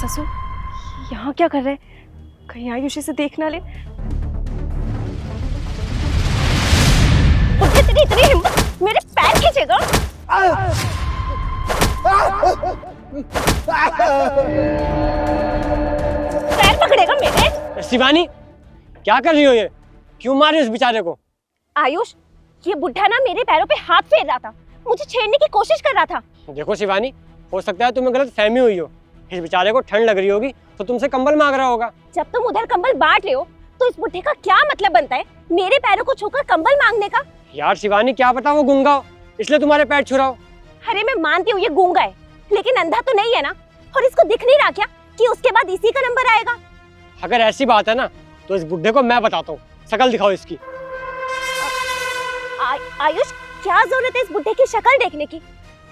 असुर यहाँ क्या कर रहे हैं? कहीं आयुष इसे देख ना ले। तेरी इतनी हिम्मत, मेरे पैर खींचेगा? पैर पकड़ेगा मेरे? शिवानी, क्या कर रही हो ये? क्यों मार रही हो इस बेचारे को? आयुष, ये बुढ़ा ना मेरे पैरों पे हाथ फेर रहा था, मुझे छेड़ने की कोशिश कर रहा था। देखो शिवानी, हो सकता है तुम्हें गलत फहमी हुई हो। इस बेचारे को ठंड लग रही होगी तो तुमसे कंबल मांग रहा होगा। जब तुम उधर कंबल बांट रहे हो तो इस बुढ़े का क्या मतलब बनता है मेरे पैरों को छूकर कंबल मांगने का? यार शिवानी, क्या पता वो गूंगा हो, इसलिए तुम्हारे पैर छू रहा हो। अरे मैं मानती हूँ ये गूंगा है, लेकिन अंधा तो नहीं है ना? और इसको दिख नहीं रहा क्या कि उसके बाद इसी का नंबर आएगा? अगर ऐसी बात है ना तो इस बुढ़े को मैं बताता हूँ, शक्ल दिखाओ इसकी। आयुष, क्या जरूरत है इस बुढ़े की शक्ल देखने की?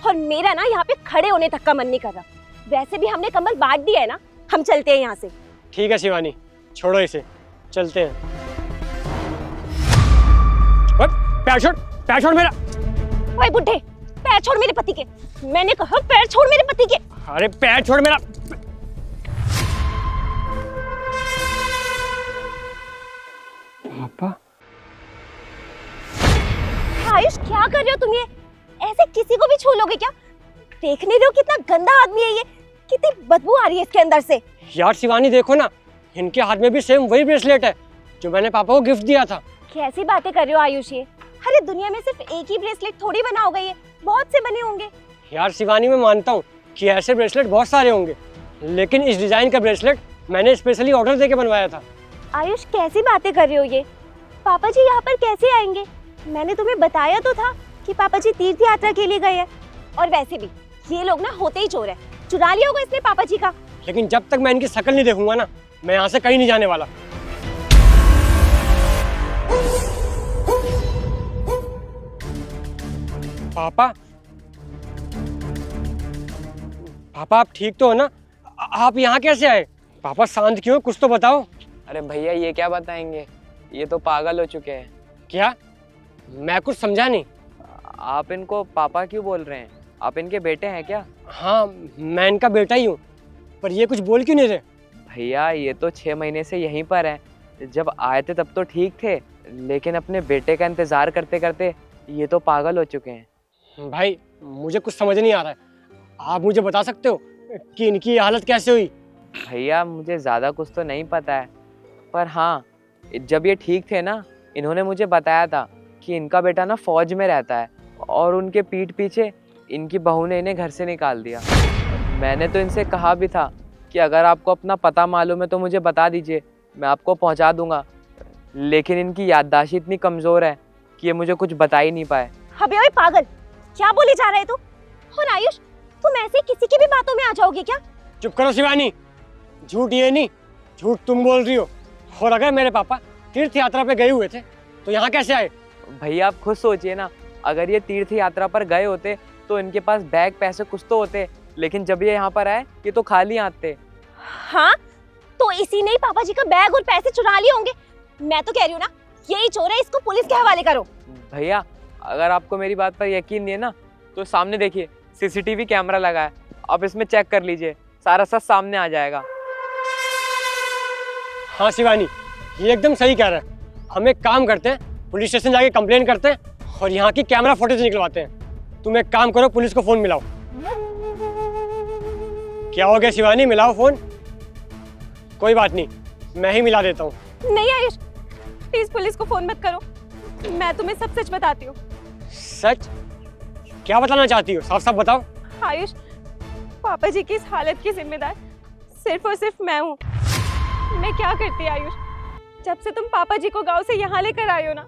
और मेरा ना यहाँ पे खड़े होने तक का मन नहीं कर रहा। वैसे भी हमने कंबल बांट दिया है ना, हम चलते हैं यहाँ से। ठीक है शिवानी, छोड़ो इसे, चलते हैं। पैर छोड़ मेरा। ओए बुढ़े, पैर छोड़ मेरे पति के। मैंने कहा पैर छोड़ मेरे पति के। अरे पैर छोड़ मेरा। पापा। आयुष, क्या कर रहे हो तुम? ये ऐसे किसी को भी छू लोगे क्या? देख नहीं रहे हो कितना गंदा आदमी है ये? कितनी बदबू आ रही है इसके अंदर से। यार शिवानी देखो ना, इनके हाथ में भी सेम वही ब्रेसलेट है जो मैंने पापा को गिफ्ट दिया था। कैसी बातें कर रहे हो आयुष ये? अरे दुनिया में सिर्फ एक ही ब्रेसलेट थोड़ी बना होगा, ये बहुत से बने होंगे। यार शिवानी, मैं मानता हूँ कि ऐसे ब्रेसलेट बहुत सारे होंगे, लेकिन इस डिजाइन का ब्रेसलेट मैंने स्पेशली ऑर्डर देके बनवाया था। आयुष, कैसी बातें कर रहे हो ये? पापा जी यहाँ पर कैसे आएंगे? मैंने तुम्हें बताया तो था कि पापा जी तीर्थ यात्रा के लिए गए हैं। और वैसे भी ये लोग ना होते ही चोर है, चुरा लिया होगा इसने पापा जी का। लेकिन जब तक मैं इनकी शक्ल नहीं देखूंगा ना, मैं यहाँ से कहीं नहीं जाने वाला। पापा, पापा आप ठीक तो हो ना? आप यहाँ कैसे आए? पापा शांत क्यों, कुछ तो बताओ। अरे भैया, ये क्या बताएंगे, ये तो पागल हो चुके हैं। क्या? मैं कुछ समझा नहीं। आप इनको पापा क्यों बोल रहे हैं? आप इनके बेटे हैं क्या? हाँ, मैं इनका बेटा ही हूँ, पर ये कुछ बोल क्यों नहीं रहे? भैया, ये तो 6 महीने से यहीं पर हैं। जब आए थे तब तो ठीक थे, लेकिन अपने बेटे का इंतजार करते करते ये तो पागल हो चुके हैं। भाई, मुझे कुछ समझ नहीं आ रहा है, आप मुझे बता सकते हो कि इनकी ये हालत कैसे हुई? भैया, मुझे ज़्यादा कुछ तो नहीं पता है, पर हाँ, जब ये ठीक थे ना, इन्होंने मुझे बताया था कि इनका बेटा ना फौज में रहता है और उनके पीठ पीछे इनकी बहू ने इन्हें घर से निकाल दिया। मैंने तो इनसे कहा भी था कि अगर आपको अपना पता मालूम है तो मुझे बता दीजिए, मैं आपको पहुंचा दूंगा, लेकिन इनकी याददाश्त इतनी कमज़ोर है कि ये मुझे कुछ बता ही नहीं पाए। अबे ओए पागल, क्या बोले जा रहे तू? और आयुष, तुम ऐसे किसी की भी बातों में आ जाओगे क्या? चुप करो शिवानी, झूठ ये नहीं, झूठ तुम बोल रही हो। और अगर मेरे पापा तीर्थ यात्रा पे गए हुए थे तो यहाँ कैसे आए? भैया, आप खुद सोचिए ना, अगर ये तीर्थ यात्रा पर गए होते तो इनके पास बैग पैसे कुछ तो होते, लेकिन जब ये यहाँ पर आए ये तो खाली हाथ थे। हाँ, तो इसी ने ही पापा जी का बैग और पैसे चुरा लिए होंगे। मैं तो कह रही हूँ ना, यही चोर है, इसको पुलिस के हवाले करो। भैया, अगर आपको मेरी बात पर यकीन नहीं है ना, तो सामने देखिए, सीसीटीवी कैमरा लगा है, आप इसमें चेक कर लीजिए, सारा सच सामने आ जाएगा। हाँ शिवानी, ये एकदम सही कह रहा है। हम एक काम करते हैं, पुलिस स्टेशन जाके कंप्लेन करते हैं और यहाँ की कैमरा फुटेज निकलवाते हैं। तुम एक काम करो, पुलिस को फोन मिलाओ। क्या हो गया शिवानी, मिलाओ फोन। कोई बात नहीं, मैं ही मिला देता हूँ। नहीं आयुष, प्लीज पुलिस को फोन मत करो, मैं तुम्हें सब सच बताती हूँ। सच? क्या बताना चाहती हो, साफ साफ बताओ। आयुष, पापा जी की इस हालत की जिम्मेदार सिर्फ और सिर्फ मैं हूँ। मैं क्या करती आयुष, जब से तुम पापा जी को गांव से यहाँ लेकर आए हो ना,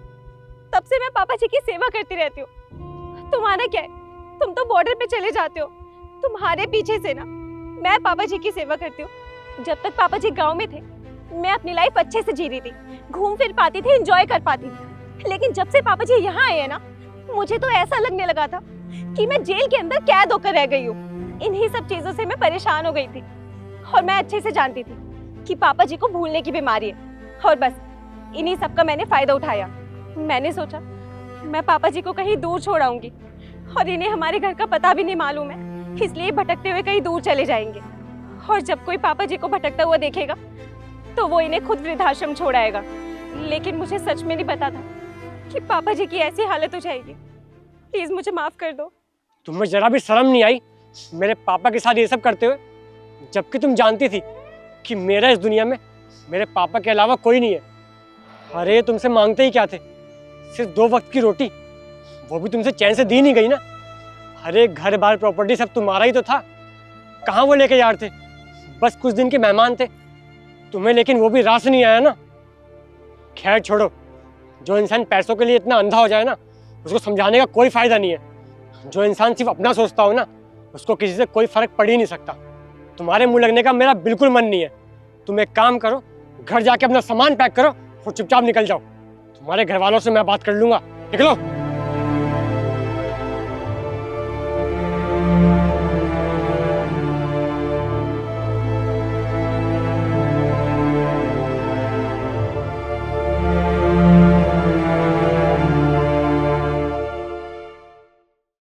तब से मैं पापा जी की सेवा करती रहती हूँ। तुम्हारा क्या है, तुम तो बॉर्डर पे चले जाते हो, तुम्हारे पीछे से ना मैं पापा जी की सेवा करती हूँ। जब तक पापा जी गांव में थे, मैं अपनी लाइफ अच्छे से जी रही थी, घूम फिर पाती थी, एंजॉय कर पाती थी। लेकिन जब से पापा जी यहाँ आए हैं ना, मुझे तो ऐसा लगने लगा था कि मैं जेल के अंदर कैद होकर रह गई हूँ। इन्हीं सब चीजों से मैं परेशान हो गई थी और मैं अच्छे से जानती थी कि पापा जी को भूलने की बीमारी है, और बस इन्हीं सब का मैंने फायदा उठाया। मैंने सोचा मैं पापा जी को कहीं दूर छोड़ आऊंगी, और इन्हें हमारे घर का पता भी नहीं मालूम है, इसलिए भटकते हुए कहीं दूर चले जाएंगे। और जब कोई पापा जी को भटकता हुआ देखेगा तो वो इन्हें खुद वृद्धाश्रम छोड़ आएगा। लेकिन मुझे सच में नहीं पता था कि पापा जी की ऐसी हालत हो जाएगी। प्लीज मुझे माफ कर दो। तुम्हें जरा भी शर्म नहीं आई मेरे पापा के साथ ये सब करते हुए, जबकि तुम जानती थी कि मेरा इस दुनिया में मेरे पापा के अलावा कोई नहीं है। अरे तुमसे मांगते ही क्या थे, सिर्फ 2 वक्त की रोटी, वो भी तुमसे चैन से दी नहीं गई ना। अरे घर बार प्रॉपर्टी सब तुम्हारा ही तो था, कहाँ वो लेके यार थे, बस कुछ दिन के मेहमान थे तुम्हें, लेकिन वो भी रास नहीं आया ना। खैर छोड़ो, जो इंसान पैसों के लिए इतना अंधा हो जाए ना, उसको समझाने का कोई फायदा नहीं है। जो इंसान सिर्फ अपना सोचता हो ना, उसको किसी से कोई फर्क पड़ ही नहीं सकता। तुम्हारे मुंह लगने का मेरा बिल्कुल मन नहीं है। तुम एक काम करो, घर जाके अपना सामान पैक करो और चुपचाप निकल जाओ। तुम्हारे घर वालों से मैं बात कर लूंगा, निकलो।